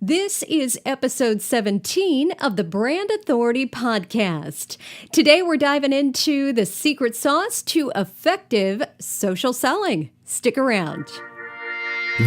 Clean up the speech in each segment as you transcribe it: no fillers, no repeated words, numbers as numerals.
This is episode 17 of the Brand Authority Podcast. Today we're diving into the secret sauce to effective social selling. Stick around.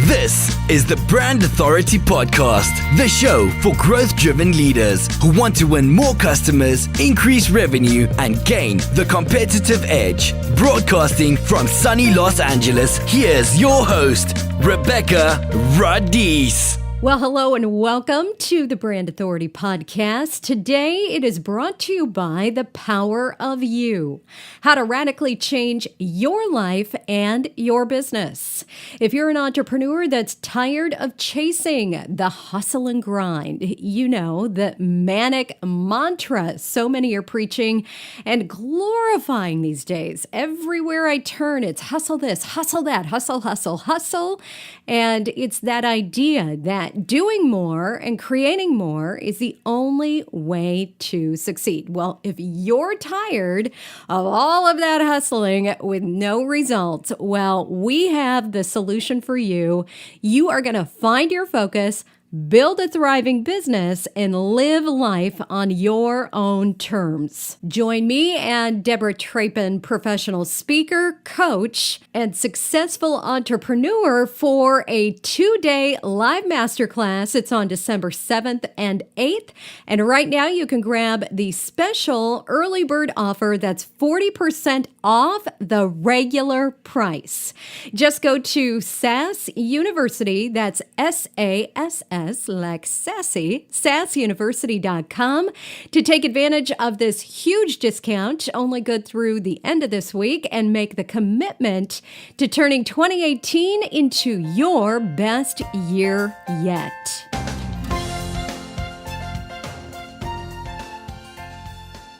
This is the Brand Authority Podcast, the show for growth-driven leaders who want to win more customers, increase revenue, and gain the competitive edge. Broadcasting from sunny Los Angeles, here's your host, Rebekah Radice. Well, hello and welcome to the Brand Authority Podcast. Today, it is brought to you by The Power of You, how to radically change your life and your business. If you're an entrepreneur that's tired of chasing the hustle and grind, you know, the manic mantra so many are preaching and glorifying these days. Everywhere I turn, it's hustle this, hustle that, hustle, hustle, hustle. And it's that idea that doing more and creating more is the only way to succeed. Well, if you're tired of all of that hustling with no results, well, we have the solution for you. You are going to find your focus, build a thriving business, and live life on your own terms. Join me and Deborah Trapin, professional speaker, coach, and successful entrepreneur for a 2-day live masterclass. It's on December 7th and 8th. And right now you can grab the special early bird offer that's 40% off the regular price. Just go to SAS University, that's SASS, like sassy, sassuniversity.com to take advantage of this huge discount, only good through the end of this week, and make the commitment to turning 2018 into your best year yet.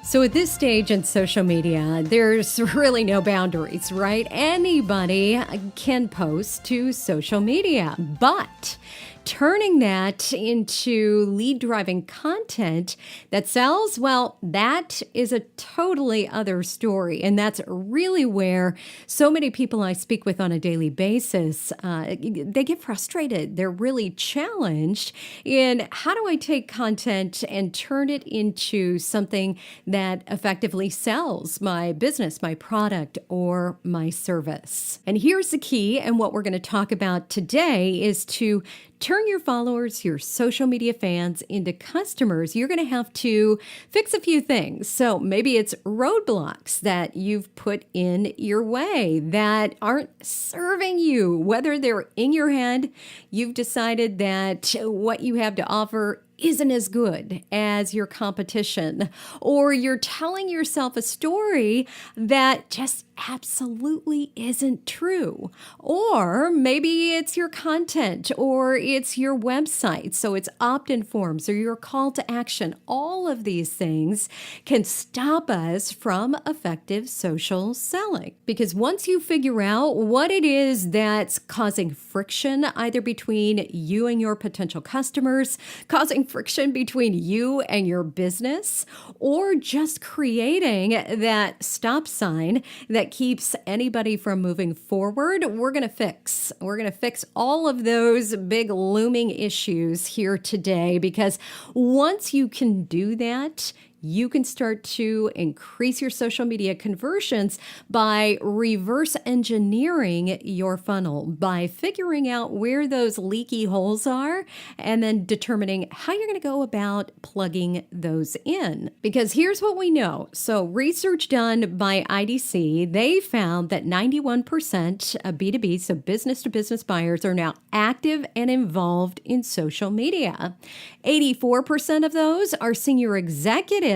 So at this stage in social media, there's really no boundaries, right? Anybody can post to social media, but turning that into lead-driving content that sells, well, that is a totally other story. And that's really where so many people I speak with on a daily basis, they get frustrated. They're really challenged in how do I take content and turn it into something that effectively sells my business, my product, or my service. And here's the key, and what we're going to talk about today is to turn your followers, your social media fans, into customers. You're going to have to fix a few things. So maybe it's roadblocks that you've put in your way that aren't serving you. Whether they're in your head, you've decided that what you have to offer isn't as good as your competition, or you're telling yourself a story that just absolutely isn't true. Or maybe it's your content, or it's your website, so it's opt-in forms or your call to action. All of these things can stop us from effective social selling. Because once you figure out what it is that's causing friction, either between you and your potential customers, causing friction between you and your business, or just creating that stop sign that keeps anybody from moving forward, we're going to fix all of those big looming issues here today, because once you can do that, you can start to increase your social media conversions by reverse engineering your funnel, by figuring out where those leaky holes are and then determining how you're going to go about plugging those in. Because here's what we know. So research done by IDC, they found that 91% of B2B, so business-to-business buyers, are now active and involved in social media. 84% of those are senior executives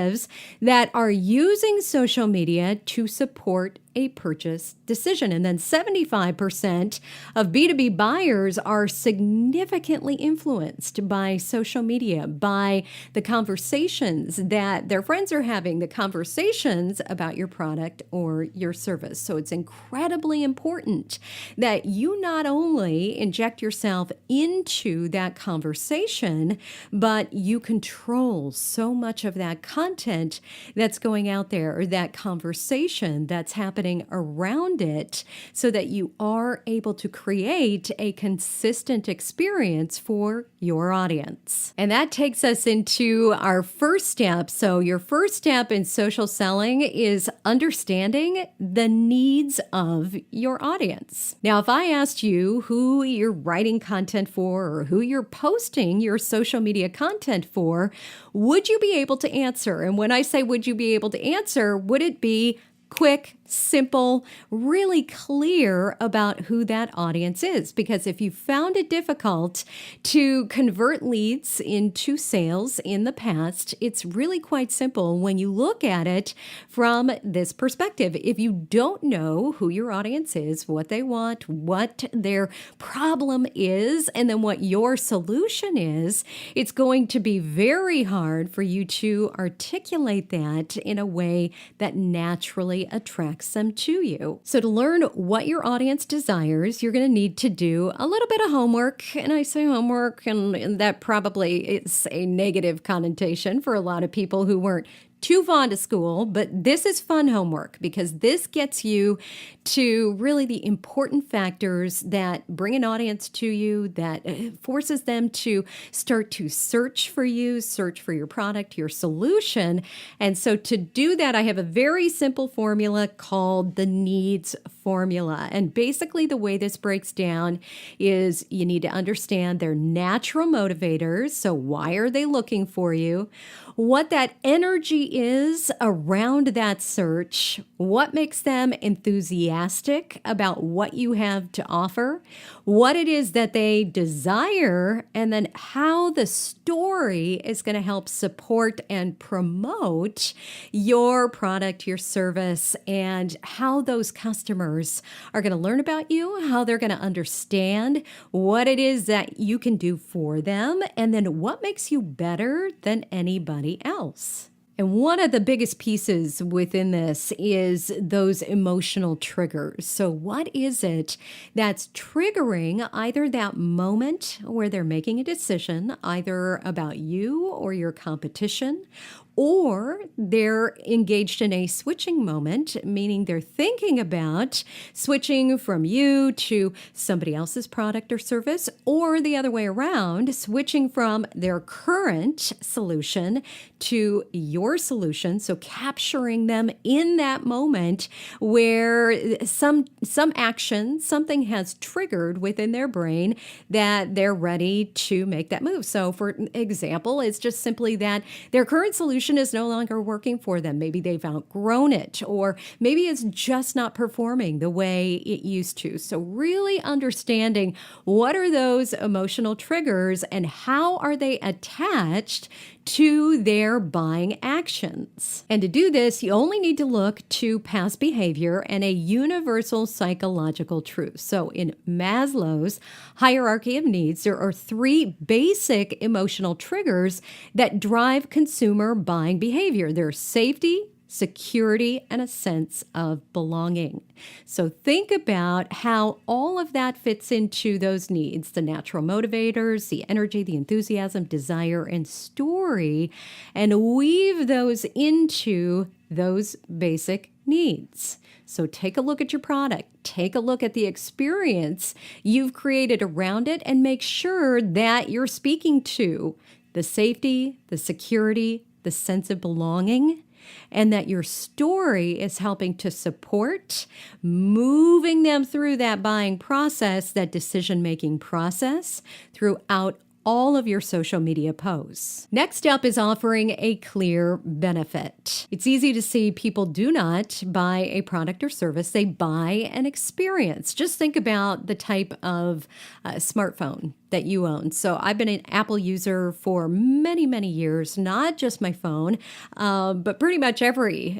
that are using social media to support a purchase decision. And then 75% of B2B buyers are significantly influenced by social media, by the conversations that their friends are having, the conversations about your product or your service. So it's incredibly important that you not only inject yourself into that conversation, but you control so much of that content that's going out there, or that conversation that's happening happening around it so that you are able to create a consistent experience for your audience. And that takes us into our first step. So your first step in social selling is understanding the needs of your audience. Now, if I asked you who you're writing content for or who you're posting your social media content for, would you be able to answer? And when I say would you be able to answer, would it be quick, simple, really clear about who that audience is? Because if you found it difficult to convert leads into sales in the past, it's really quite simple when you look at it from this perspective. If you don't know who your audience is, what they want, what their problem is, and then what your solution is, it's going to be very hard for you to articulate that in a way that naturally attracts them to you. So to learn what your audience desires, you're going to need to do a little bit of homework. And I say homework, and that probably is a negative connotation for a lot of people who weren't too fond of school, but this is fun homework because this gets you to really the important factors that bring an audience to you, that forces them to start to search for you, search for your product, your solution. And so to do that, I have a very simple formula called the needs formula. And basically the way this breaks down is you need to understand their natural motivators. So why are they looking for you? What that energy is around that search, what makes them enthusiastic about what you have to offer, what it is that they desire, and then how the story is going to help support and promote your product, your service, and how those customers are going to learn about you, how they're going to understand what it is that you can do for them, and then what makes you better than anybody else. And one of the biggest pieces within this is those emotional triggers. So what is it that's triggering either that moment where they're making a decision, either about you or your competition, or they're engaged in a switching moment, meaning they're thinking about switching from you to somebody else's product or service, or the other way around, switching from their current solution to your solution. So capturing them in that moment where some action, something has triggered within their brain that they're ready to make that move. So for example, it's just simply that their current solution is no longer working for them. Maybe they've outgrown it, or maybe it's just not performing the way it used to. So really understanding what are those emotional triggers and how are they attached to their buying actions. And to do this, you only need to look to past behavior and a universal psychological truth. So in Maslow's hierarchy of needs, there are 3 basic emotional triggers that drive consumer buying behavior. There's safety, security, and a sense of belonging. So think about how all of that fits into those needs, the natural motivators, the energy, the enthusiasm, desire, and story, and weave those into those basic needs. So take a look at your product, take a look at the experience you've created around it, and make sure that you're speaking to the safety, the security, the sense of belonging, and that your story is helping to support moving them through that buying process, that decision-making process throughout all of your social media posts. Next up is offering a clear benefit. It's easy to see people do not buy a product or service, they buy an experience. Just think about the type of smartphone that you own. So I've been an Apple user for many, many years, not just my phone, but pretty much every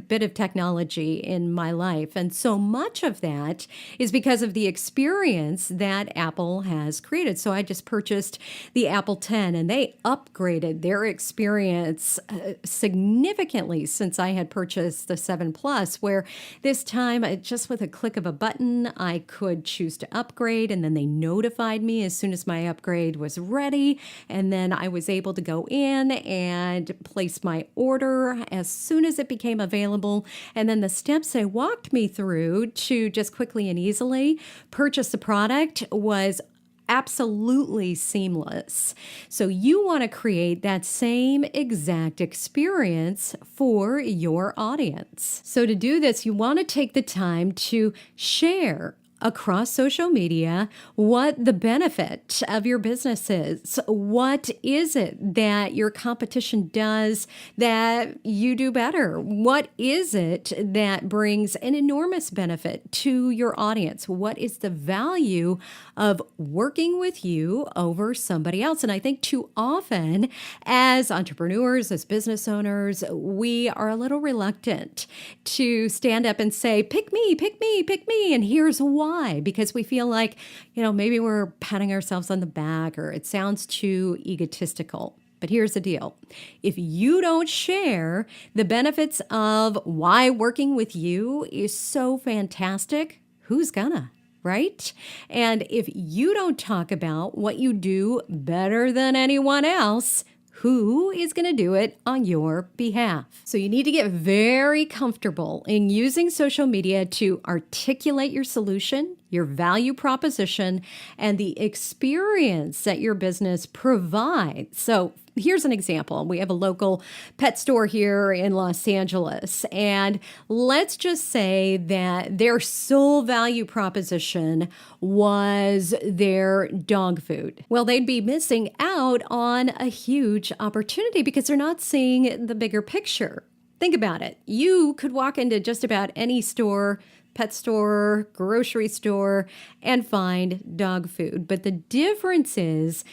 bit of technology in my life. And so much of that is because of the experience that Apple has created. So I just purchased the Apple 10 and they upgraded their experience significantly since I had purchased the 7 Plus, where this time just with a click of a button, I could choose to upgrade, and then they notified me as soon soon as my upgrade was ready. And then I was able to go in and place my order as soon as it became available. And then the steps they walked me through to just quickly and easily purchase the product was absolutely seamless. So you want to create that same exact experience for your audience. So to do this, you want to take the time to share across social media what the benefit of your business is. What is it that your competition does that you do better? What is it that brings an enormous benefit to your audience? What is the value of working with you over somebody else? And I think too often as entrepreneurs, as business owners, we are a little reluctant to stand up and say, pick me, pick me, pick me. And here's why. Because we feel like, maybe we're patting ourselves on the back or it sounds too egotistical. But here's the deal. If you don't share the benefits of why working with you is so fantastic, who's gonna? Right? And if you don't talk about what you do better than anyone else, who is going to do it on your behalf? So you need to get very comfortable in using social media to articulate your solution, your value proposition, and the experience that your business provides. So here's an example. We have a local pet store here in Los Angeles, and let's just say that their sole value proposition was their dog food. Well, they'd be missing out on a huge opportunity because they're not seeing the bigger picture. Think about it. You could walk into just about any store, pet store, grocery store, and find dog food. But the difference is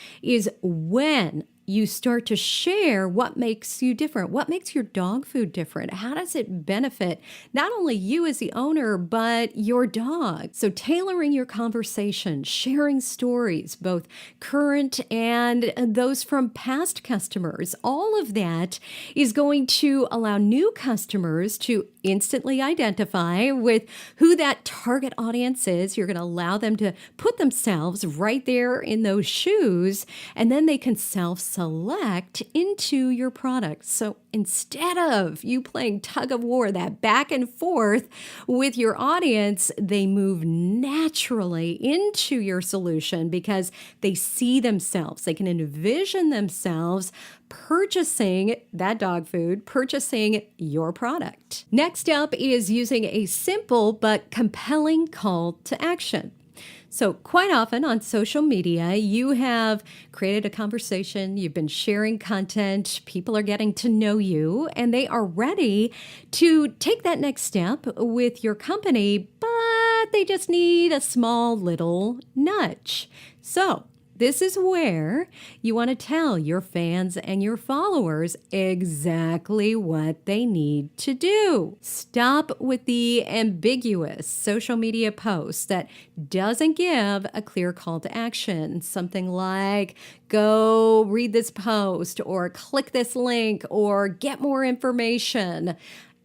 when you start to share what makes you different. What makes your dog food different? How does it benefit not only you as the owner, but your dog? So tailoring your conversation, sharing stories, both current and those from past customers, all of that is going to allow new customers to instantly identify with who that target audience is. You're going to allow them to put themselves right there in those shoes, and then they can select into your product. So instead of you playing tug of war, that back and forth with your audience, they move naturally into your solution because they see themselves. They can envision themselves purchasing that dog food, purchasing your product. Next up is using a simple but compelling call to action. So quite often on social media, you have created a conversation, you've been sharing content, people are getting to know you, and they are ready to take that next step with your company, but they just need a small little nudge. So this is where you want to tell your fans and your followers exactly what they need to do. Stop with the ambiguous social media posts that doesn't give a clear call to action. Something like, go read this post or click this link or get more information.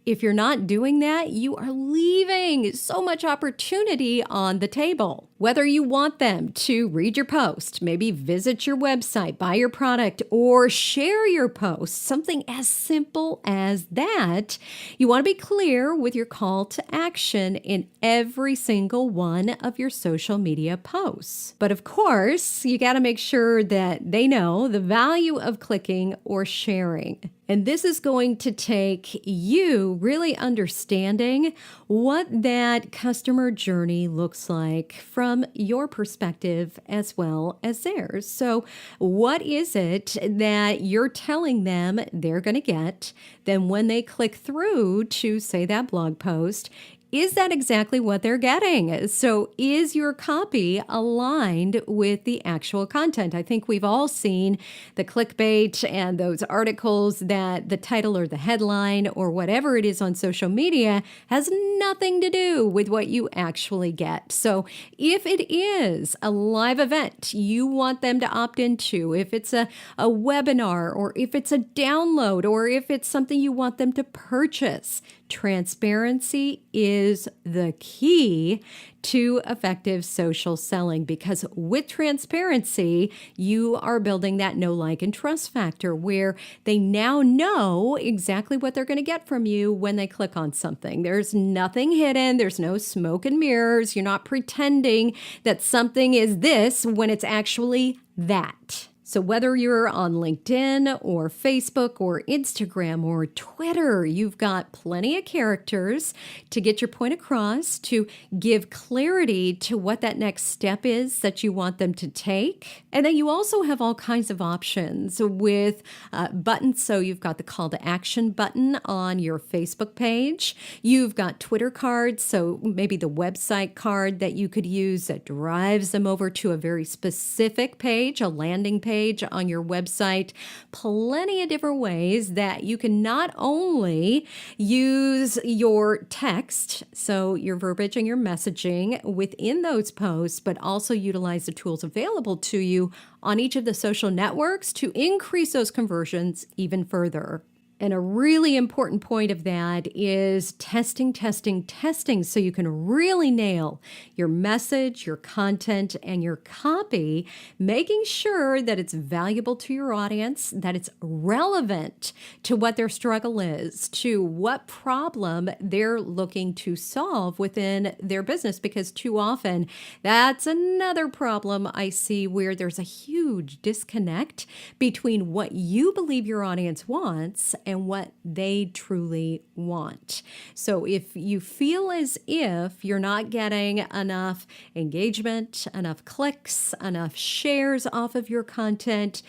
If you're not doing that, you are leaving so much opportunity on the table. Whether you want them to read your post, maybe visit your website, buy your product, or share your post, something as simple as that, you want to be clear with your call to action in every single one of your social media posts. But of course, you got to make sure that they know the value of clicking or sharing. And this is going to take you really understanding what that customer journey looks like from your perspective as well as theirs. So what is it that you're telling them they're going to get? Then when they click through to, say, that blog post, is that exactly what they're getting? So is your copy aligned with the actual content? I think we've all seen the clickbait and those articles that the title or the headline or whatever it is on social media has nothing to do with what you actually get. So if it is a live event you want them to opt into, if it's a webinar or if it's a download or if it's something you want them to purchase, Transparency is the key to effective social selling, because with transparency, you are building that know, like, and trust factor where they now know exactly what they're going to get from you when they click on something. There's nothing hidden. There's no smoke and mirrors. You're not pretending that something is this when it's actually that. So whether you're on LinkedIn or Facebook or Instagram or Twitter, you've got plenty of characters to get your point across, to give clarity to what that next step is that you want them to take. And then you also have all kinds of options with buttons. So you've got the call to action button on your Facebook page. You've got Twitter cards, so maybe the website card that you could use that drives them over to a very specific page, a landing page on your website. Plenty of different ways that you can not only use your text, so your verbiage and your messaging within those posts, but also utilize the tools available to you on each of the social networks to increase those conversions even further. And a really important point of that is testing, so you can really nail your message, your content, and your copy, making sure that it's valuable to your audience, that it's relevant to what their struggle is, to what problem they're looking to solve within their business. Because too often, that's another problem I see where there's a huge disconnect between what you believe your audience wants and what they truly want. So if you feel as if you're not getting enough engagement, enough clicks, enough shares off of your content,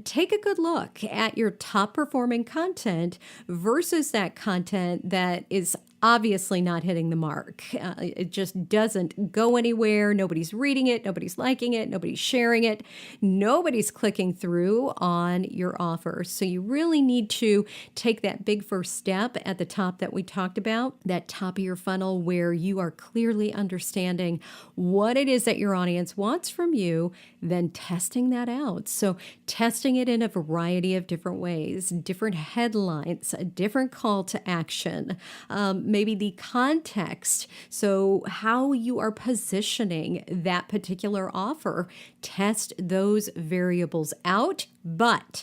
take a good look at your top performing content versus that content that is obviously not hitting the mark. It just doesn't go anywhere. Nobody's reading it. Nobody's liking it. Nobody's sharing it. Nobody's clicking through on your offer. So you really need to take that big first step at the top that we talked about, that top of your funnel where you are clearly understanding what it is that your audience wants from you, then testing that out. So testing it in a variety of different ways, different headlines, a different call to action, maybe the context. So how you are positioning that particular offer, test those variables out, but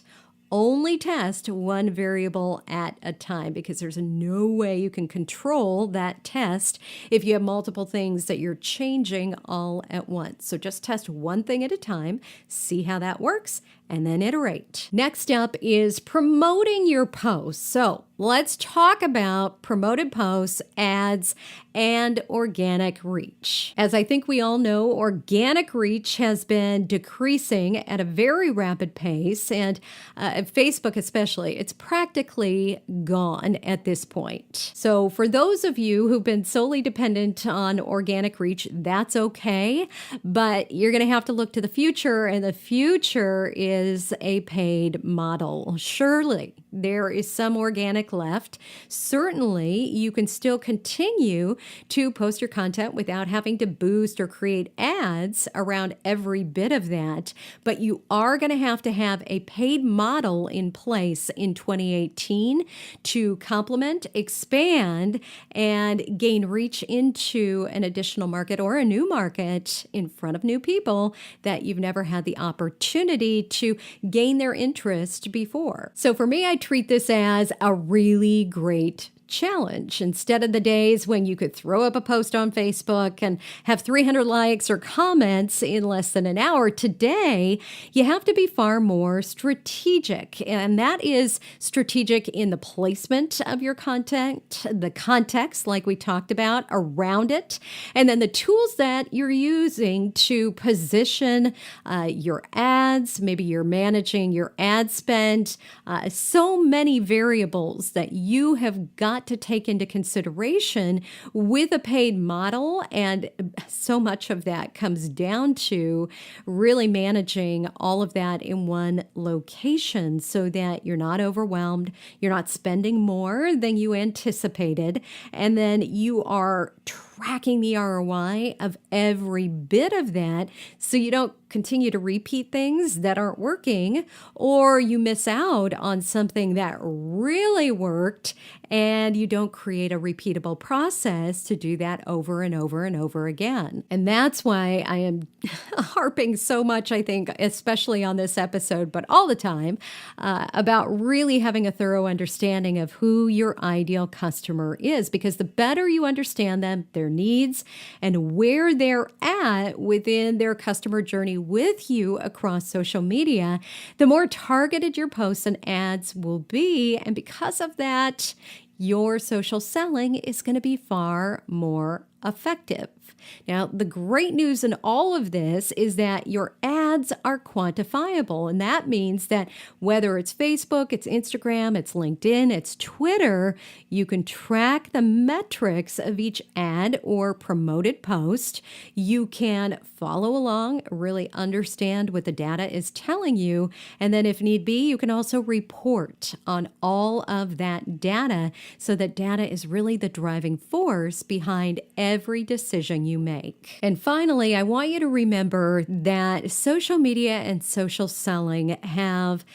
only test one variable at a time, because there's no way you can control that test if you have multiple things that you're changing all at once. So just test one thing at a time, see how that works, and then iterate. Next up is promoting your posts. So let's talk about promoted posts, ads, and organic reach. As I think we all know, organic reach has been decreasing at a very rapid pace, and Facebook especially, it's practically gone at this point. So for those of you who've been solely dependent on organic reach, that's okay, but you're going to have to look to the future, and the future is a paid model. Surely there is some organic left. Certainly you can still continue to post your content without having to boost or create ads around every bit of that, but you are going to have a paid model in place in 2018 to complement, expand, and gain reach into an additional market or a new market in front of new people that you've never had the opportunity to gain their interest before. So for me, I treat this as a really great challenge. Instead of the days when you could throw up a post on Facebook and have 300 likes or comments in less than an hour, today you have to be far more strategic. And that is strategic in the placement of your content, the context, like we talked about, around it, and then the tools that you're using to position your ads. Maybe you're managing your ad spend. So many variables that you have got to take into consideration with a paid model, and so much of that comes down to really managing all of that in one location so that you're not overwhelmed, you're not spending more than you anticipated, and then you are tracking the ROI of every bit of that so you don't continue to repeat things that aren't working, or you miss out on something that really worked and you don't create a repeatable process to do that over and over and over again. And that's why I am harping so much, I think, especially on this episode, but all the time, about really having a thorough understanding of who your ideal customer is, because the better you understand them, their needs, and where they're at within their customer journey with you across social media, the more targeted your posts and ads will be. And because of that, your social selling is going to be far more effective. Now, the great news in all of this is that your ads are quantifiable. And that means that whether it's Facebook, it's Instagram, it's LinkedIn, it's Twitter, you can track the metrics of each ad or promoted post. You can follow along, really understand what the data is telling you. And then if need be, you can also report on all of that data, so that data is really the driving force behind every decision you make. And finally, I want you to remember that social media and social selling have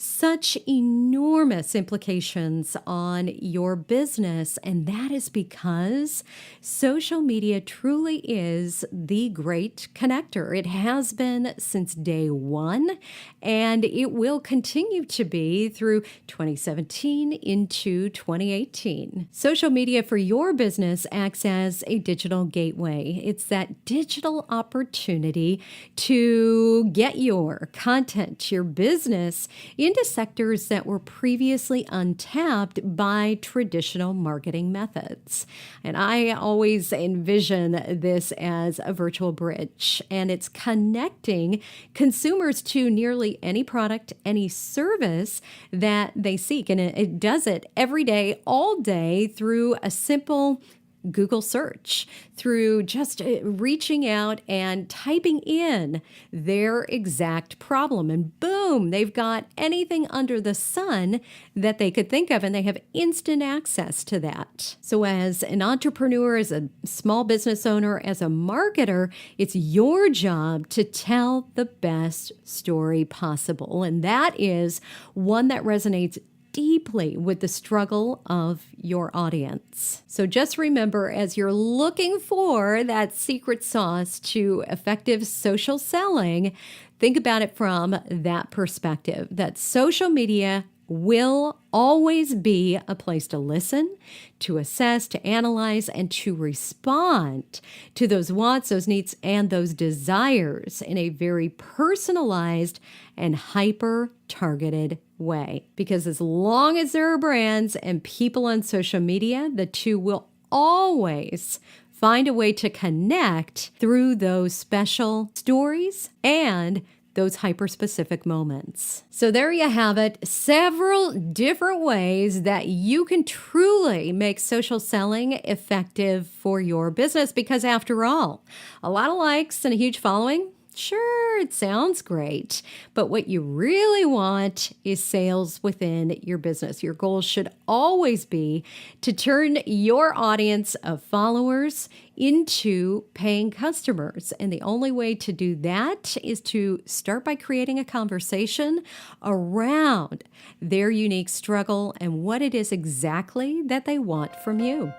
such enormous implications on your business, and that is because social media truly is the great connector. It has been since day one, and it will continue to be through 2017 into 2018. Social media for your business acts as a digital gateway. It's that digital opportunity to get your content, your business into sectors that were previously untapped by traditional marketing methods. And I always envision this as a virtual bridge, and it's connecting consumers to nearly any product, any service that they seek. And it does it every day, all day, through a simple Google search, through just reaching out and typing in their exact problem. And boom, they've got anything under the sun that they could think of, and they have instant access to that. So as an entrepreneur, as a small business owner, as a marketer, it's your job to tell the best story possible. And that is one that resonates deeply with the struggle of your audience. So just remember, as you're looking for that secret sauce to effective social selling, think about it from that perspective, that social media will always be a place to listen, to assess, to analyze, and to respond to those wants, those needs, and those desires in a very personalized and hyper-targeted way. Because as long as there are brands and people on social media, the two will always find a way to connect through those special stories and those hyper-specific moments. So there you have it, several different ways that you can truly make social selling effective for your business, because after all, a lot of likes and a huge following, sure, it sounds great, but what you really want is sales within your business. Your goal should always be to turn your audience of followers into paying customers. And the only way to do that is to start by creating a conversation around their unique struggle and what it is exactly that they want from you.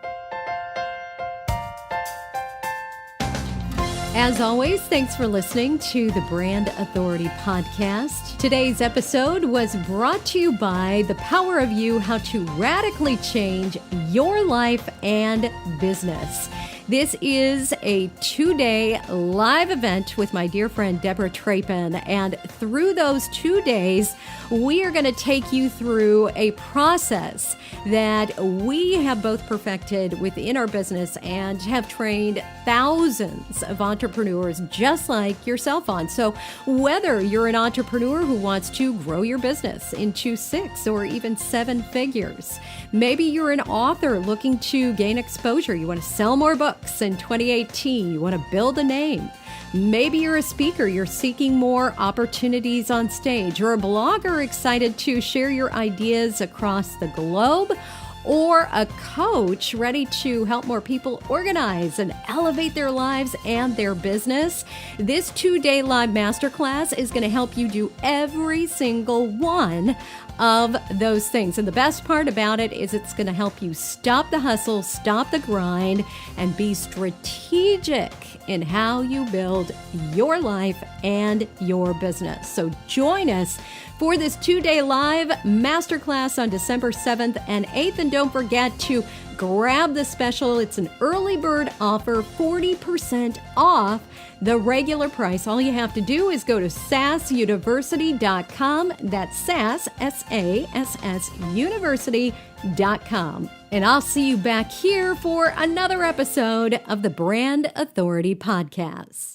As always, thanks for listening to the Brand Authority Podcast. Today's episode was brought to you by The Power of You, how to radically change your life and business. This is a 2-day live event with my dear friend Deborah Trapin, and through those 2 days, we are going to take you through a process that we have both perfected within our business and have trained thousands of entrepreneurs just like yourself on. So whether you're an entrepreneur who wants to grow your business into 6 or even 7 figures, maybe you're an author looking to gain exposure, you want to sell more books in 2018, you want to build a name. Maybe you're a speaker, you're seeking more opportunities on stage, or a blogger excited to share your ideas across the globe. or a coach ready to help more people organize and elevate their lives and their business, this 2-day live masterclass is going to help you do every single one of those things. And the best part about it is it's going to help you stop the hustle, stop the grind, and be strategic in how you build your life and your business. So join us for this 2-day live masterclass on December 7th and 8th. And don't forget to grab the special. It's an early bird offer, 40% off the regular price. All you have to do is go to sassuniversity.com. That's SAS, S-A-S-S, university.com. And I'll see you back here for another episode of the Brand Authority Podcast.